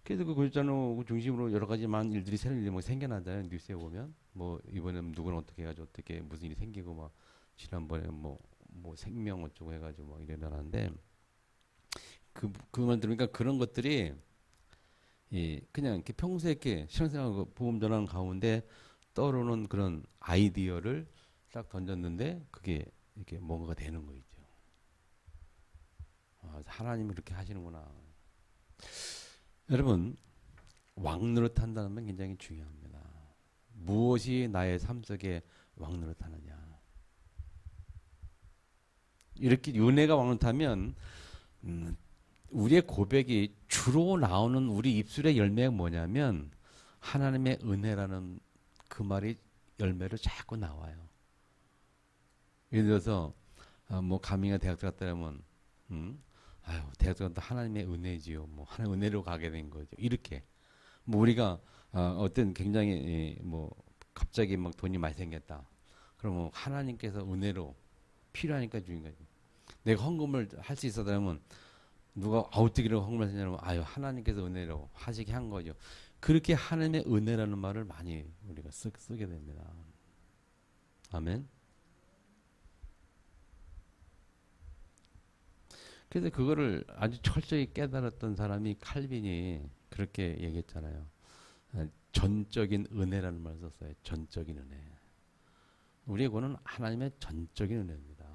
그래서 그 고집찬호 중심으로 여러 가지 많은 일들이 새로운 일이 뭐 생겨나잖아요. 뉴스에 보면 뭐 이번에는 누구는 어떻게 해가지고 어떻게 무슨 일이 생기고 막 지난번에 뭐 생명 어쩌고 해가지고 막 이러는데 그 말 들으니까 그런 것들이 그냥 이렇게 평소에 이렇게 신앙생활 보험 전환 가운데 떠오르는 그런 아이디어를 딱 던졌는데 그게 이렇게 뭔가가 되는 거 있죠. 하나님이 그렇게 하시는구나. 여러분 왕노릇한다는 건 굉장히 중요합니다. 무엇이 나의 삶 속에 왕노릇하느냐. 이렇게 은혜가 왕노릇하면 우리의 고백이 주로 나오는 우리 입술의 열매가 뭐냐면 하나님의 은혜라는 그 말이 열매로 자꾸 나와요. 예를 들어서 뭐 가민이가 대학 들어갔다 그러면 대학 들어갔다 하나님의 은혜지요. 뭐 하나님 은혜로 가게 된 거죠. 이렇게 뭐 우리가 어떤 굉장히 뭐 갑자기 막 돈이 많이 생겼다. 그러면 하나님께서 은혜로 필요하니까 주인 거죠. 내가 헌금을 할 수 있었다면 누가 어떻게 헌금을 했냐면 하나님께서 은혜로 하시게 한 거죠. 그렇게 하나님의 은혜라는 말을 많이 우리가 쓰게 됩니다. 아멘. 그래서 그거를 아주 철저히 깨달았던 사람이 칼빈이 그렇게 얘기했잖아요. 전적인 은혜라는 말을 썼어요. 전적인 은혜. 우리의 구원은 하나님의 전적인 은혜입니다.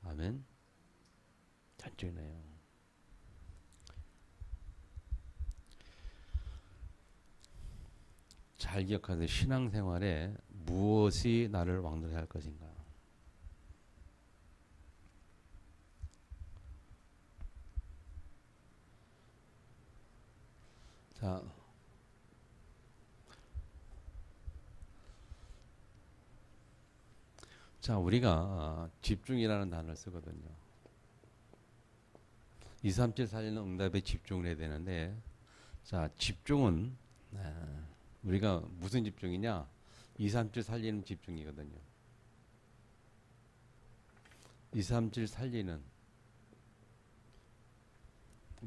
아멘. 전적인 은혜요. 잘 기억하세요. 신앙생활에 무엇이 나를 왕노릇 할 것인가. 자, 우리가 집중이라는 단어를 쓰거든요. 2, 3, 7 살리는 응답에 집중을 해야 되는데, 자, 집중은 우리가 무슨 집중이냐? 2, 3, 7 살리는 집중이거든요. 2, 3, 7 살리는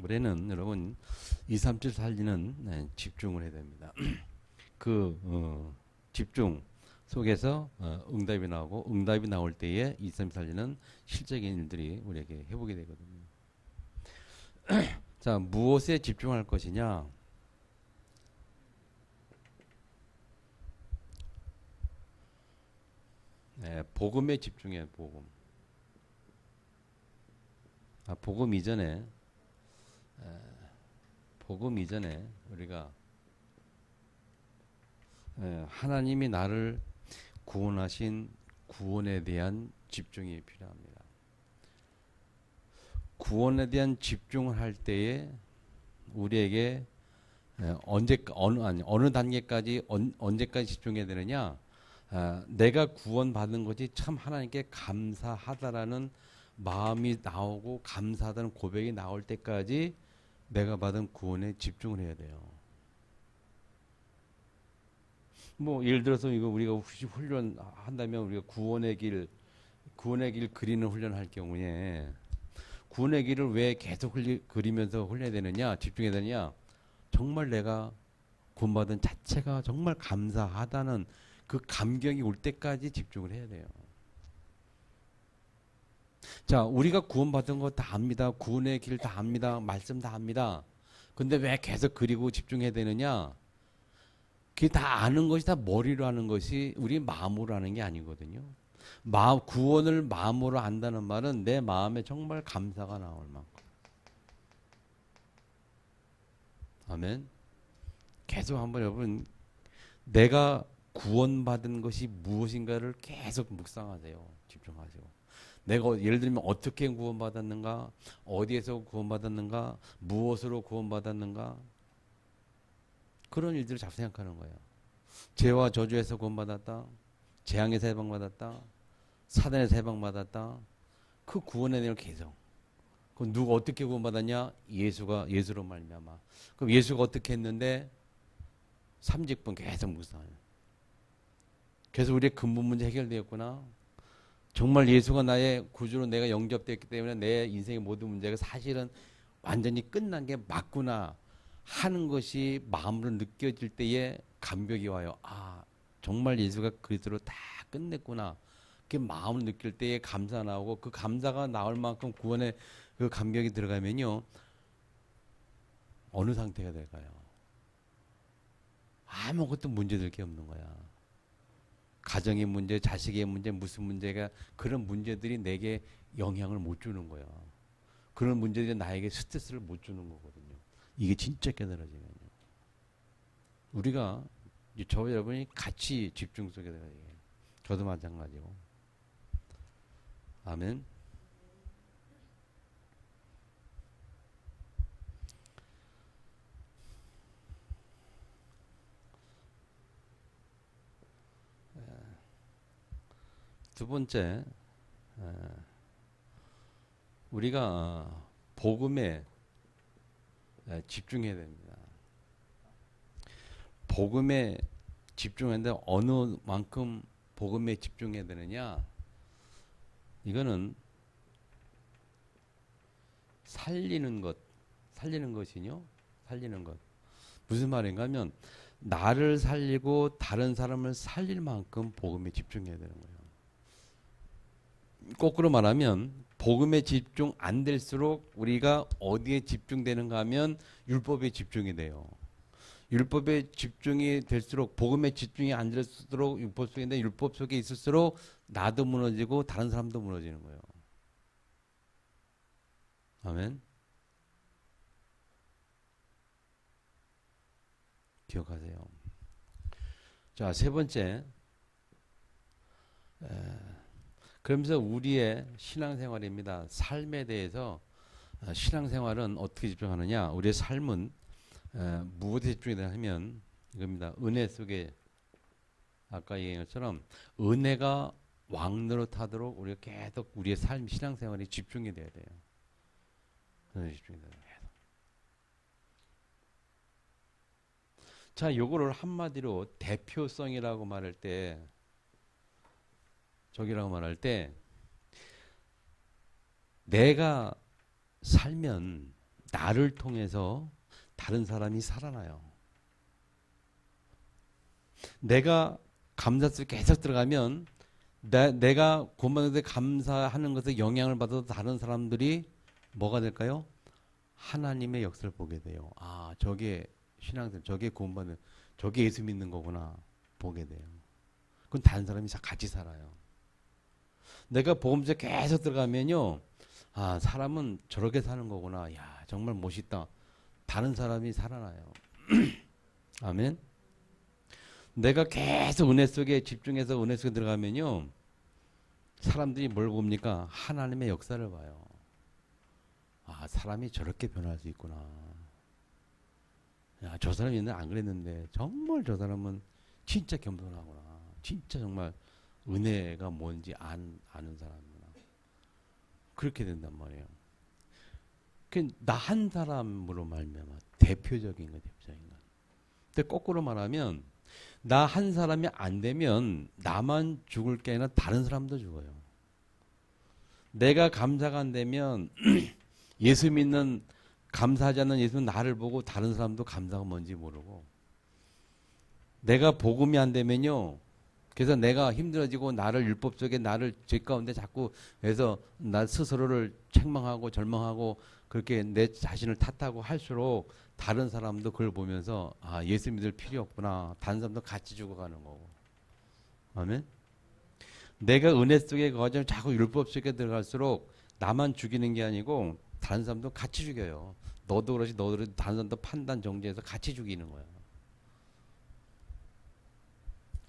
올해는 여러분 2, 3, 7 살리는 집중을 해야 됩니다. 집중 속에서 응답이 나오고 응답이 나올 때에 2, 3, 7 살리는 실적인 일들이 우리에게 해보게 되거든요. 자, 무엇에 집중할 것이냐? 복음에 집중해. 복음 이전에 우리가 하나님이 나를 구원하신 구원에 대한 집중이 필요합니다. 구원에 대한 집중을 할 때에 우리에게 어느 단계까지 언제까지 집중해야 되느냐? 내가 구원받은 것이 참 하나님께 감사하다라는 마음이 나오고 감사하다는 고백이 나올 때까지 내가 받은 구원에 집중을 해야 돼요. 뭐 예를 들어서 이거 우리가 혹시 훈련한다면 우리가 구원의 길 그리는 훈련할 경우에 구원의 길을 왜 계속 그리면서 훈련해야 되느냐, 집중해야 되느냐? 정말 내가 구원받은 자체가 정말 감사하다는 그 감격이 올 때까지 집중을 해야 돼요. 자, 우리가 구원받은 거 다 압니다. 구원의 길 다 압니다. 말씀 다 압니다. 근데 왜 계속 그리고 집중해야 되느냐? 그게 다 아는 것이 다 머리로 하는 것이 우리 마음으로 하는 게 아니거든요. 구원을 마음으로 안다는 말은 내 마음에 정말 감사가 나올 만큼. 아멘. 계속 한번 여러분 내가 구원받은 것이 무엇인가를 계속 묵상하세요. 집중하세요. 내가 예를 들면 어떻게 구원받았는가, 어디에서 구원받았는가, 무엇으로 구원받았는가, 그런 일들을 자꾸 생각하는 거예요. 죄와 저주에서 구원받았다, 재앙에서 해방받았다, 사단에서 해방받았다. 그 구원의 내용을 계속. 그럼 누가 어떻게 구원받았냐? 예수로 말미암아. 그럼 예수가 어떻게 했는데 30분 계속 묵상해요. 그래서 우리의 근본 문제 해결되었구나. 정말 예수가 나의 구주로 내가 영접됐기 때문에 내 인생의 모든 문제가 사실은 완전히 끝난 게 맞구나 하는 것이 마음으로 느껴질 때에 감격이 와요. 아, 정말 예수가 그리스도로 다 끝냈구나. 그 마음을 느낄 때에 감사 나오고 그 감사가 나올 만큼 구원의 그 감격이 들어가면요. 어느 상태가 될까요? 아무것도 문제될 게 없는 거야. 가정의 문제, 자식의 문제, 무슨 문제가 그런 문제들이 내게 영향을 못 주는 거야. 그런 문제들이 나에게 스트레스를 못 주는 거거든요. 이게 진짜 깨달아지면요. 우리가 저와 여러분이 같이 집중 속에 들어가야 돼요. 저도 마찬가지고. 아멘. 두 번째, 우리가 복음에 집중해야 됩니다. 복음에 집중하는데 어느 만큼 복음에 집중해야 되느냐? 이거는 살리는 것이요. 살리는 것. 무슨 말인가 하면 나를 살리고 다른 사람을 살릴 만큼 복음에 집중해야 되는 거예요. 거꾸로 말하면 복음에 집중 안 될수록 우리가 어디에 집중되는가 하면 율법에 집중이 돼요. 율법에 집중이 될수록 복음에 집중이 안 될수록 율법 속에 있는데 율법 속에 있을수록 나도 무너지고 다른 사람도 무너지는 거예요. 아멘. 기억하세요. 자, 세 번째. 그러면서 우리의 신앙생활입니다. 삶에 대해서 신앙생활은 어떻게 집중하느냐? 우리의 삶은 무엇에 집중해야 하면 이겁니다. 은혜 속에 아까 얘기한 것처럼 은혜가 왕노릇하도록 우리가 계속 우리의 삶, 신앙생활에 집중이 돼야 돼요. 은혜에 집중이 돼야 돼요. 자, 요거를 한마디로 대표성이라고 말할 때 저기라고 말할 때 내가 살면 나를 통해서 다른 사람이 살아나요. 내가 감사 속에 계속 들어가면 내가 구원받는데 감사하는 것에 영향을 받아도 다른 사람들이 뭐가 될까요? 하나님의 역사를 보게 돼요. 아, 저게 신앙생, 저게 구원받는, 저게 예수 믿는 거구나 보게 돼요. 그건 다른 사람이 같이 살아요. 내가 복음서에 계속 들어가면요, 아, 사람은 저렇게 사는 거구나. 야, 정말 멋있다. 다른 사람이 살아나요. 아멘. 내가 계속 은혜 속에 집중해서 은혜 속에 들어가면요, 사람들이 뭘 봅니까? 하나님의 역사를 봐요. 아, 사람이 저렇게 변할 수 있구나. 야, 저 사람이 옛날에 안 그랬는데 정말 저 사람은 진짜 겸손하구나. 진짜 정말 은혜가 뭔지 아는 사람이구나. 그렇게 된단 말이에요. 나 한 사람으로 말미암아 대표적인 거, 대표적인 거. 근데 거꾸로 말하면 나 한 사람이 안 되면 나만 죽을 게 아니라 다른 사람도 죽어요. 내가 감사가 안 되면 예수 믿는 감사하지 않는 예수는 나를 보고 다른 사람도 감사가 뭔지 모르고, 내가 복음이 안 되면요, 그래서 내가 힘들어지고 나를 율법 속에 나를 죄 가운데 자꾸 해서 나 스스로를 책망하고 절망하고 그렇게 내 자신을 탓하고 할수록 다른 사람도 그걸 보면서 아, 예수 믿을 필요 없구나, 다른 사람도 같이 죽어가는 거고. 아멘. 내가 은혜 속에 거하면 자꾸 율법 속에 들어갈수록 나만 죽이는 게 아니고 다른 사람도 같이 죽여요. 너도 그렇지, 너도 그렇지, 다른 사람도 판단 정죄해서 같이 죽이는 거야.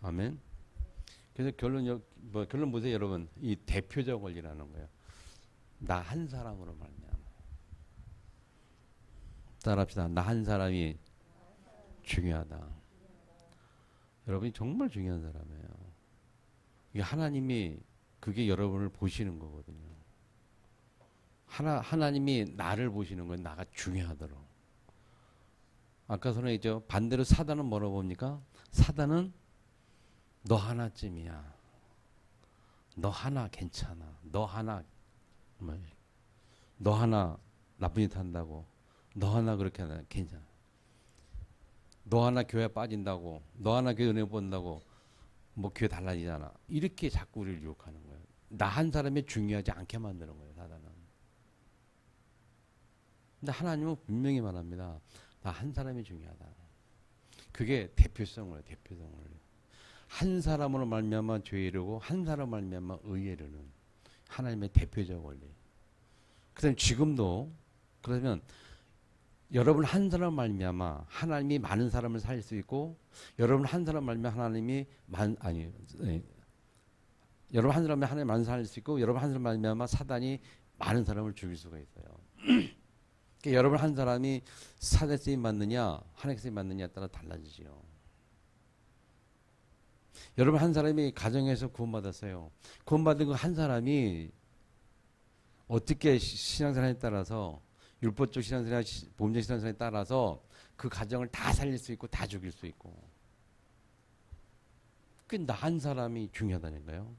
아멘. 그래서 결론 보세요, 여러분. 이 대표적 원리라는 거예요. 나 한 사람으로 말미암아. 따라합시다. 나 한 사람이 중요하다. 여러분이 정말 중요한 사람이에요. 이게 하나님이 그게 여러분을 보시는 거거든요. 하나님이 나를 보시는 건 나가 중요하도록. 아까 선생님이죠. 반대로 사단은 뭐라고 봅니까? 사단은 너 하나쯤이야. 너 하나 괜찮아. 너 하나 나쁜 짓 한다고. 너 하나 그렇게 하나 괜찮아. 너 하나 교회 빠진다고. 너 하나 교회 은혜 본다고. 뭐 교회 달라지잖아. 이렇게 자꾸 우리를 유혹하는 거예요. 나 한 사람이 중요하지 않게 만드는 거예요, 사단은. 근데 하나님은 분명히 말합니다. 나 한 사람이 중요하다. 그게 대표성을, 대표성을. 한 사람으로 말미암아 죄에 이르고 한 사람 말미암아 의에 이르는 하나님의 대표적 원리. 그다음 지금도 그러면 여러분 한 사람 말미암아 하나님이 많은 사람을 살릴 수 있고, 여러분 한 사람 말미암아 하나님이 여러분 한 사람이 하나님 많은 사람을 살릴 수 있고, 여러분 한 사람 말미암아 사단이 많은 사람을 죽일 수가 있어요. 그러니까 여러분 한 사람이 사단에 쓰임 받느냐 하나님께 쓰임 받느냐에 따라 달라지지요. 여러분 한 사람이 가정에서 구원받았어요. 구원받은 그 한 사람이 어떻게 신앙생활에 따라서 율법적 신앙생활, 복음적 신앙생활에 따라서 그 가정을 다 살릴 수 있고 다 죽일 수 있고. 그 나 한 사람이 중요하다니까요.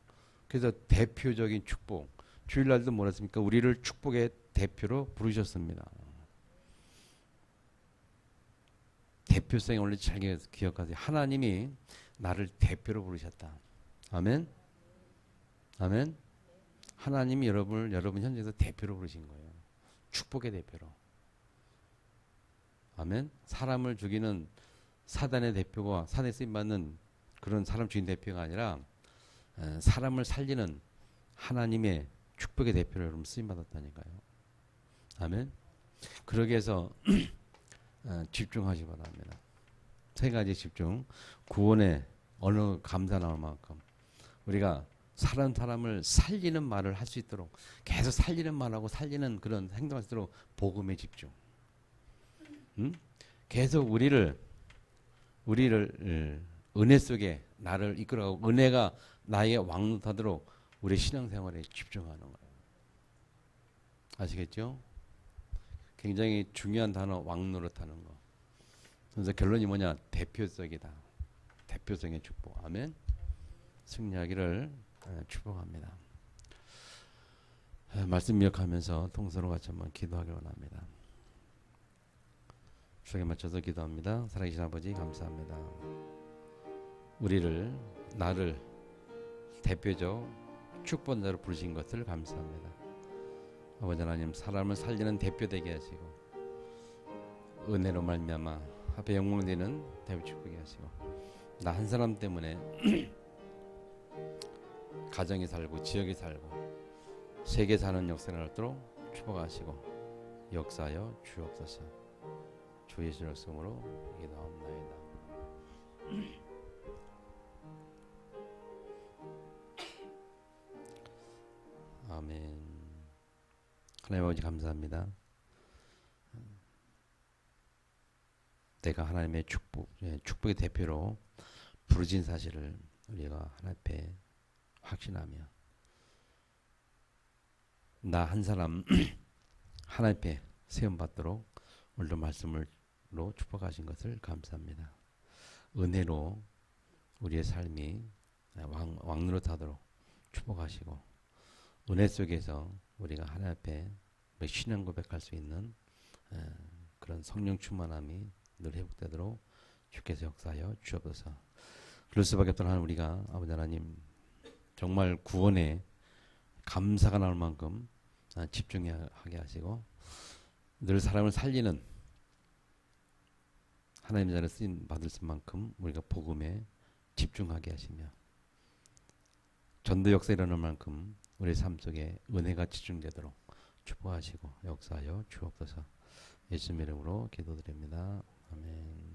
그래서 대표적인 축복. 주일날도 뭐랬습니까? 우리를 축복의 대표로 부르셨습니다. 대표성의 원리 잘 기억하세요. 하나님이 나를 대표로 부르셨다. 아멘. 아멘. 하나님이 여러분 현재에서 대표로 부르신 거예요. 축복의 대표로. 아멘. 사람을 죽이는 사단의 대표가 사단에 쓰임받는 그런 사람 죽인 대표가 아니라 사람을 살리는 하나님의 축복의 대표로 여러분 쓰임받았다니까요. 아멘. 그러기 위해서 집중하시 바랍니다. 세 가지 집중. 구원에 어느 감사 나올 만큼 우리가 사람을 살리는 말을 할 수 있도록, 계속 살리는 말하고 살리는 그런 행동할 수 있도록 복음에 집중. 계속 우리를 은혜 속에 나를 이끌어가고 은혜가 나의 왕노하도록 우리 신앙생활에 집중하는 거예요. 아시겠죠? 굉장히 중요한 단어, 왕노릇하는 거. 그래서 결론이 뭐냐? 대표성이다. 대표성의 축복. 아멘. 승리하기를 축복합니다. 말씀 기억하면서 통서로 같이 한번 기도하기 원합니다. 주에 맞춰서 기도합니다. 살아계신 아버지 감사합니다. 나를 대표적 축복자로 부르신 것을 감사합니다. 아버지 하나님, 사람을 살리는 대표 되게 하시고 은혜로 말미암아 앞에 영광되는 대표 축복이 하시고, 나 한 사람 때문에 가정이 살고 지역이 살고 세계 사는 역사를 얻도록 축복하시고 역사하여 주옵소서. 주 예수의 말씀으로 기도합니다. 아멘. 하나님 아버지 감사합니다. 내가 하나님의 축복의 대표로 부르신 사실을 우리가 하나님 앞에 확신하며 나 한 사람 하나님 앞에 세움받도록 오늘도 말씀으로 축복하신 것을 감사합니다. 은혜로 우리의 삶이 왕노릇하도록 축복하시고 은혜 속에서 우리가 하나님 앞에 신앙 고백할 수 있는 그런 성령 충만함이 늘 회복되도록 주께서 역사하여 주옵소서. 그럴 수밖에 없던 하나님, 우리가 아버지 하나님 정말 구원에 감사가 나올 만큼 집중하게 하시고 늘 사람을 살리는 하나님의 자를 쓰임 받을 만큼 우리가 복음에 집중하게 하시며 전도 역사 일어날 만큼 우리 삶 속에 은혜가 집중되도록 축복하시고 역사하여 주옵소서. 예수님 이름으로 기도드립니다. 아멘.